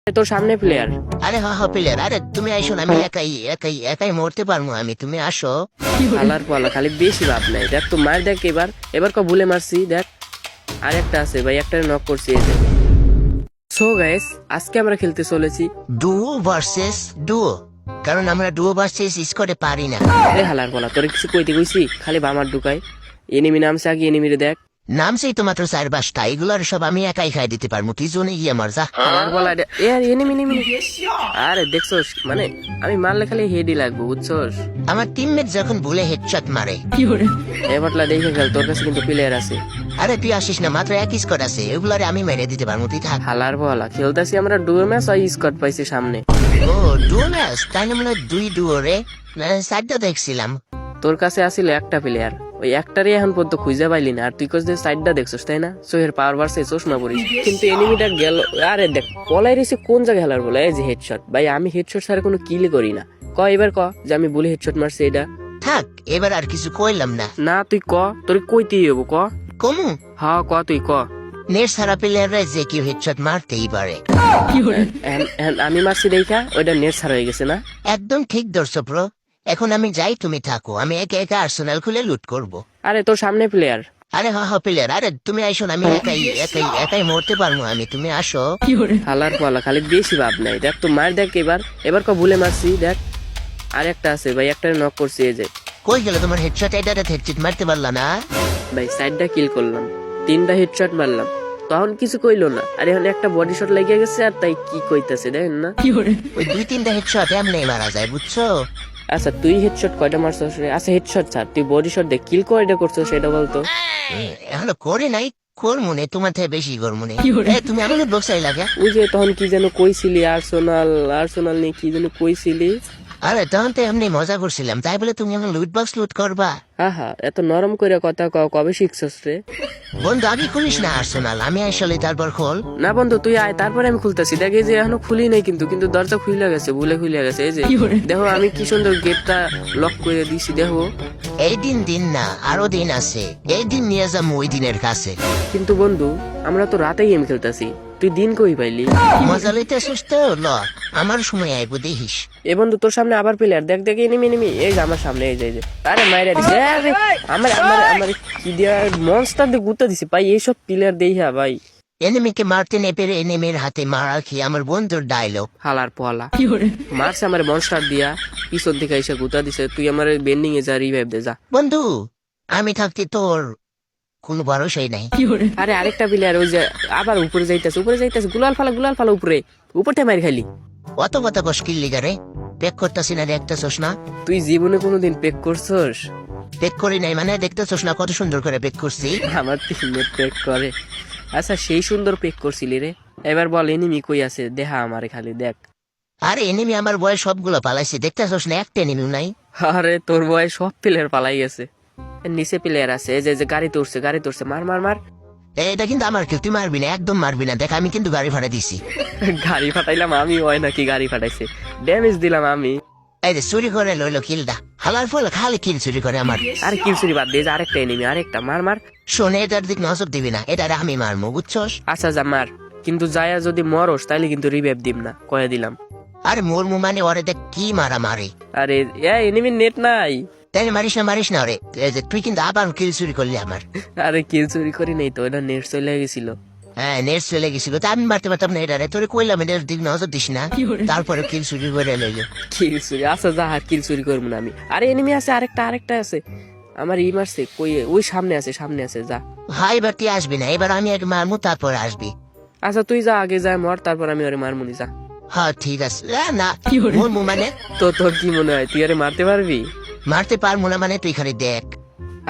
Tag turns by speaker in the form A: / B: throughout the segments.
A: তোর সামনে প্লেয়ার।
B: আরে হ প্লেয়ার, আরে তুমি আইসো না, আমি একাই একাই একাই মরতে পারবো আমি, তুমি আসো।
A: আলার পালা খালি বেশি ভাব নাই। দেখ তো মার, দেখ এবার এবার ভুলে মারছি। দেখ আর একটা আছে ভাই, একটা নক করছি। সো গাইস, আজকে আমরা খেলতে চলেছি
B: ডুও ভার্সেস ডুও, কারণ আমরা ডুও ভার্সেস স্কোয়াডে পারি না।
A: আরে হালার পালা, তোর কিছু কইতে কইছি, খালি বামার ঢুকাই। এনিমি নামছে আগে, এনিমিরে দেখ।
B: নামছেই তো মাত্র 4-5টা, এগুলোর সব আমি একাই খাই দিতে পারবো, তুই জোনে গিয়ে মার যা।
A: হালার পালা এ আর এনিমি এনিমি। আরে দেখছোস, মানে আমি মারলে খালি হেডই লাগবো, বুঝছোস?
B: আমার টিমমেট যখন ভুলে হেডশট মারে।
A: এবারটা দেখে খেল, তোর কাছে কিন্তু প্লেয়ার আছে।
B: আরে তুই আসিস না, মাত্র এক স্কোয়াড আছে, এগুলারে আমি মেরে দিতে পারবো, তুই থাক।
A: হালার পালা খেলতেছি আমরা ডুয়ো ম্যাচ, আর স্কট পাইছি সামনে।
B: ও ডুও ম্যাচ, তাই না? মনে দুই ডুও রে, 4টা দেখছিলাম।
A: তোর কাছে আসিল একটা প্লেয়ার, ওই একটারই এখন পর্যন্ত খুঁজে পাইলি না। আর তুই কোচ সাইডটা দেখছিস তাই না? সোহের পাওয়ার বাড়ছে, চশমা পড়িস, কিন্তু এনিমিটা গেল। আরে দেখ পলাই রেসে কোন জায়গায় হেলার বলে, এই যে হেডশট। ভাই আমি হেডশট ছাড়া কোনো কিল করি না। ক এবার ক যে আমি বলি হেডশট মারছি এটা।
B: থাক, এবার আর কিছু কইলাম না।
A: না তুই ক, তোর কইতেই হবো, ক।
B: কমু
A: হ্যাঁ ক, তুই ক।
B: নেট সারা প্লেয়াররা যে কেউ হেডশট মারতেই পারে।
A: আমি মারছি দেখা ওইটা নেট ছাড়া হয়ে গেছে না?
B: একদম ঠিক ধরছো ব্রো। এখন আমি যাই, তুমি থাকো, আমি একে একে আর্সেনাল খুলে লুট করব।
A: আরে তোর সামনে প্লেয়ার।
B: আরে হ প্লেয়ার, আরে তুমি আইসো না, আমি একাই একাই একাই মরতে পারবো আমি, তুমি আসো।
A: হালার পালা খালি বেশি ভাব নাই। দেখ তো মার, দেখ এবার ভুলে মারছি। দেখ আর একটা আছে ভাই, একটা নক করছি। এই যে
B: কই গেল তোমার হেডশট? এটা হেডশট মারতে পারলা না?
A: ভাই সাইডটা কিল করলাম, 3টা হেডশট মারলাম, তখন কিছু কইলো না। আর এখন একটা বডি শট লাগিয়ে গেছে, আর তাই কি কইতাছে দেখেন না?
B: ওই 2-3টা হেডশট এমনি মারা যায়, বুঝছো?
A: আচ্ছা তুই হেডশট কয়টা মারছস রে? আচ্ছা হেডশট ছাড়, তুই বডি শট দে, কিল কয়টা করছস সেটা বলতো।
B: এখনো করে নাই, করমুনে তোমার থেকে বেশি করমুনে। তুমি আমাকে বক্সাই লাগে।
A: ওই যে তখন কি যেন কইছিলি, আর্সেনাল নিয়ে কি যেন কইছিলি।
B: আরে তখন তো এমনি মজা করছিলাম, তাই বলে তুমি আমার লুট বক্স লুট করবা?
A: আহা এত নরম করে কথা কবে শিখছস রে?
B: বন্ধু আগে খুলিস না আর্সেনাল, আমি আসলে তারপর খোল।
A: না বন্ধু তুই আয়, তারপরে আমি খুলতেছি। দেখ এই যে এখনো খুলি নাই, কিন্তু দরজা খুলে গেছে, খুলে গেছে। এই যে দেখো আমি কি সুন্দর গেটটা লক করে দিছি, দেখো।
B: এই দিন না, আরো দিন আছে, এই দিন নিয়ে যাম ওই দিনের কাছে।
A: কিন্তু বন্ধু আমরা তো রাতেই গেম খেলতেছি, তুই দিন কই পাইলি?
B: মজা লইতে তো ল, আমার সময় আইবো দেখিস।
A: এ বন্ধু তোর সামনে আবার প্লেয়ার, দেখ এনিমি এই যে আমার সামনে, এই যে আরে মাইরা দিছে। আরে আমার আমার আমার কি দিয়া মনস্টার দিয়ে গুতা দিছে ভাই, এইসব প্লেয়ার দেইহা ভাই।
B: এনিমিকে মারতে না পেরে এনিমির হাতে মারা খেয়ে আমার বন্ধুর ডায়লগ।
A: হালার পোয়ালা মারছে আমার মনস্টার দিয়া, পিছন থেকে এসে গুতা দিছে। তুই আমার বেন্ডিং এ যা, রিভাইভ দে যা।
B: বন্ধু আমি থাকতে তোর কোনো ভরসাই নাই।
A: আরে আরেকটা প্লেয়ার ওই যে আবার উপরে যাইতেছে, গুলাল ফালা উপরটা মার খালি।
B: অত কথা কষ্কিল লিগারে পেক করতেছি না, দেখতেছস না?
A: তুই জীবনে কোনোদিন পেক করছস?
B: পেক করি নাই মানে, দেখতেছস না কত সুন্দর করে পেক করছি?
A: আমার টিমমেট পেক করে। আচ্ছা সেই সুন্দর পেক করছিলি রে। এবার বল এনিমি কই আছে, দেখা আমারে খালি দেখ।
B: আরে এনিমি আমার বয়স সবগুলো পালাইছে, দেখতেছস না? একটা এনিমিও নাই।
A: আরে তোর বয় সব প্লেয়ার পালাই গেছে। নিচে প্লেয়ার আছে, এই যে গাড়িতে উঠছে, মার।
B: এটা কিন্তু আমার কেউ, তুই মারবি না, একদম মারবি না। দেখ আমি কিন্তু গাড়ি ভাড়া দিছি।
A: গাড়ি ফাটাইলাম আমি, হয় নাকি গাড়ি ফাটাইছে? ড্যামেজ দিলাম আমি।
B: এই যে চুরি করে লইলো কিলটা, হালার ফল খালি কিল চুরি করে আমার।
A: আরে কিল চুরি বাদ দিয়ে আরেকটা এনিমি, আরেকটা মার।
B: শোনে, এটার দিক নজর দিবি না, এটা আমি মারমু, বুঝছস?
A: আচ্ছা যা মার, কিন্তু যায়া যদি মরস তাইলে কিন্তু রিভাইভ দিম না, কয়ে দিলাম।
B: আরে মরমু মানে ওরে দেখ কি মারা মারে।
A: আরে এনিমি নেট নাই।
B: তাই মারিস না ওরে। তুই কিন্তু আবার কিল চুরি করলি আমার।
A: আরে কিল চুরি করি নাই তো, এটা নেট চলে গেছিল।
B: হ্যাঁ নেট চলে গেছিল, তা আমি মারতে পারতাম না এটারে, তোরে কইলাম এটার দিক নজর দিস না, তারপরে কিল চুরি করে লইলো।
A: কিল চুরি? আচ্ছা যা, হাত কিল চুরি করবো না আমি। আরে এনিমি আছে, আরেকটা আছে আমার, মারছে কই? ওই সামনে আছে যা।
B: হ্যাঁ এবার তুই আসবি না, এবার আমি এক মারমু তারপর আসবি।
A: আচ্ছা তুই যা, আগে যা মর, তারপর আমি ওরে মারমুনি, যা।
B: হ্যাঁ ঠিক আছে। না মরমু মানে?
A: তো তোর কি মনে হয় তুই আরে মারতে পারবি?
B: মারতে পারবো না মানে, তুই খালি দেখ।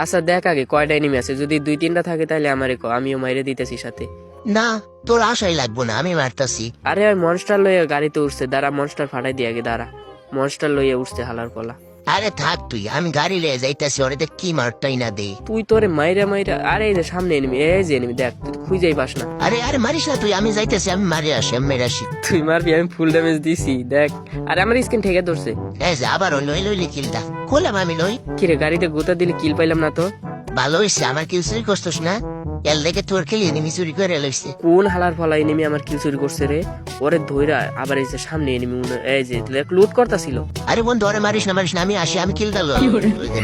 A: আচ্ছা দেখ আগে কয়টা এনিমি আছে, যদি 2-3টা থাকে তাহলে আমারে ক, আমিও মাইরে দিতেছি সাথে।
B: না তোর আশাই লাগবো না, আমি মারতাছি।
A: আরে ওই মনস্টার লইয়া গাড়িতে উঠছে, দাঁড়া মনস্টার ফাটাই দিয়ে আগে, দাঁড়া। মনস্টার লইয়া উঠছে হালার পলা।
B: আরে থাক তুই, আমি গাড়ি লিয়ে যাইতাছি, ওরে দেখ কি মারটাই না দে।
A: তুই তোরে মাইরা। আরে এই যে সামনে এনিমি, এই যে এনিমি দেখ, তুই খুঁজেই পাস না।
B: আরে মারিস না তুই, আমি যাইতেছি, আমি মারি আসি, আমি মেরে আসি।
A: তুই মারবি, আমি ফুল ড্যামেজ দিছি দেখ। আরে আমার স্কিন ঠেকে ধরছে।
B: এই যে আবার লইলি কিলটা, করলাম আমি লই।
A: কিরে গাড়িতে গোতা দিলে কিল পাইলাম না তো?
B: ভালো হয়েছে, আমার কিল চুরি করছিস না? এর লেগে তোর খেলি এনিমি চুরি করে লইছে।
A: কোন হালার ফলা এনিমি আমার কিল চুরি করছে রে? ওরে ধইরা আবার এই যে সামনে এনিমি এই যে লুট করতাছিল।
B: আরে বন্ধু ওরে মারিস না আমি আসি, আমি কিল দালো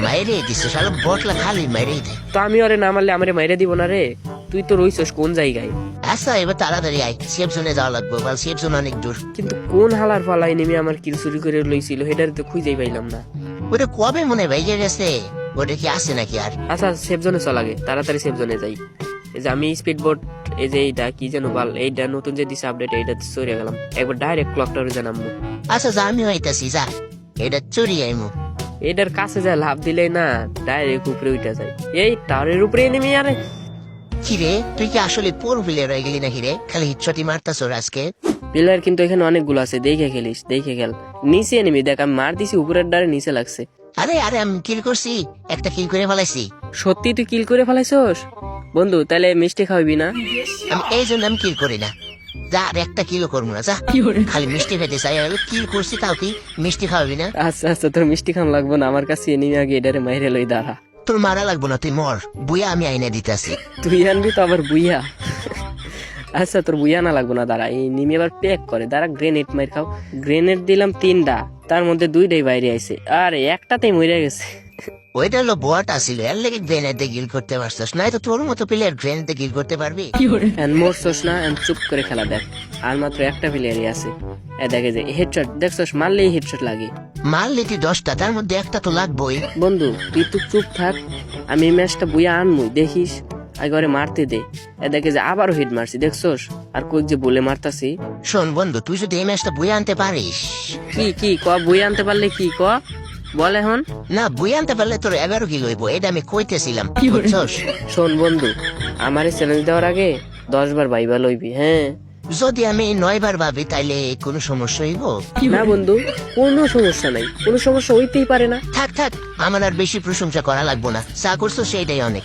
B: মাইরে দিচ্ছে শালা বটলা খালি মাইরে দেয়।
A: তো আমি ওরে না মারলে আমারে মাইরে দিব না রে? তুই তো রইছস কোন জায়গায়?
B: আচ্ছা এবার তাড়াতাড়ি আয়, সেফ জোনে যাওয়া লাগবে, বল সেফ জোন অনেক দূর।
A: কিন্তু কোন হালার ফলা এনিমি আমার কিল চুরি করে লইছিল হেডার তো খুঁজেই পাইলাম না।
B: ওরে কবে মনে ভাইজে গেছে, ওটা কি আসে নাকি আর?
A: আচ্ছা সেফ জোনে চল আগে, তাড়াতাড়ি সেফ জোনে যাই। এই যে আমি স্পিড বোট, এই যে এইটা কি যেন বল, এইটা নতুন যে দিছে আপডেট, এইটা চড়ে গেলাম একবার ডাইরেক্ট ক্লক টাওয়ারে জানাবো।
B: আচ্ছা যা আমি হইতাছি, যা এটা চুরি আইমু।
A: এটার কাছে যা লাভ দিলে না ডাইরেক্ট উপরে উঠে যায়। এই টাওয়ারের উপরে এনিমি আরে।
B: কিরে তুই কি আসলে পোর প্লেয়ার হয়ে গেলি নাকি রে? খালি হিটশটই মারতাছ আজকে।
A: প্লেয়ার কিন্তু এখানে অনেকগুলো আছে, দেখে খেলিস, দেখে খেল। নিচে এনিমি দেখ, আমি মার দিছি উপরের ডারে নিচে লাগছে।
B: আরে আরে আমি কিল করছি, একটা কিল করে ফেলাইছি।
A: সত্যি তুই কিল করে ফেলাইছস? বন্ধু তাহলে মিষ্টি খাওয়াবি না?
B: আমি এই জন্য আমি কিল করি না, যা আর একটা কিলো করবো না, যা খালি মিষ্টি খেতে চাই। আর কিল করছি তাও কি মিষ্টি খাওয়াবি না?
A: আচ্ছা আচ্ছা, তোর মিষ্টি খাম লাগবো না, আমার কাছে এনিমি আগে এটারে মাইরে লই দাঁড়া।
B: তোর মারা লাগবো না, তুই মর, বুয়া আমি আইনে দিতেছি।
A: তুই আনবি তো আবার বুইয়া? আচ্ছা তোর বুইয়া না লাগবো না, দাঁড়া। এই নিমি আবার প্যাক করে, দাঁড়া গ্রেনেড মার খাও। গ্রেনেড দিলাম 3টা, তার মধ্যে 2টাই বাইরে আইছে, আর একটাতেই মরে গেছে।
B: ওইটা হলো বোয়াটা ছিল, এর লেগে গ্রেনেডে গিল করতে পারছিস, নাই তো তোর মতো প্লেয়ার গ্রেনেডে গিল করতে পারবি?
A: মরছস না, চুপ করে খেলা দেখ। আর মাত্র একটা প্লেয়ারই আছে। দেখে যে হেডশট দেখছস, মারলেই হেডশট লাগে।
B: মারলি তুই 10টা, তার মধ্যে একটা তো লাগবোই।
A: বন্ধু তুই তো চুপ থাক, আমি এই ম্যাচটা বুইয়া আনমুই, দেখিস। আগে ওরে মারতে দে। দেখে যে আবারও হিট মারছি দেখছস, আর কই যে বলে মারতাছি।
B: শোন বন্ধু, তুই যদি এই ম্যাচটা বই আনতে পারিস।
A: কি ক বুইয়া আনতে পারলে কি ক বল এখন?
B: না বই আনতে পারলে তোর 11 কিলো হইব, এটা আমি কইতেছিলাম, বুঝছস?
A: শোন বন্ধু, আমার এই চ্যালেঞ্জ দেওয়ার আগে 10 বার ভাইবা লইবি, হ্যাঁ?
B: যদি আমি 9 বার ভাবি তাইলে কোনো সমস্যা হইব
A: না বন্ধু, কোনো সমস্যা নাই, কোনো সমস্যা হইতেই পারে না।
B: থাক থাক, আমার আর বেশি প্রশংসা করা লাগবো না, যা করছো সেইটাই অনেক।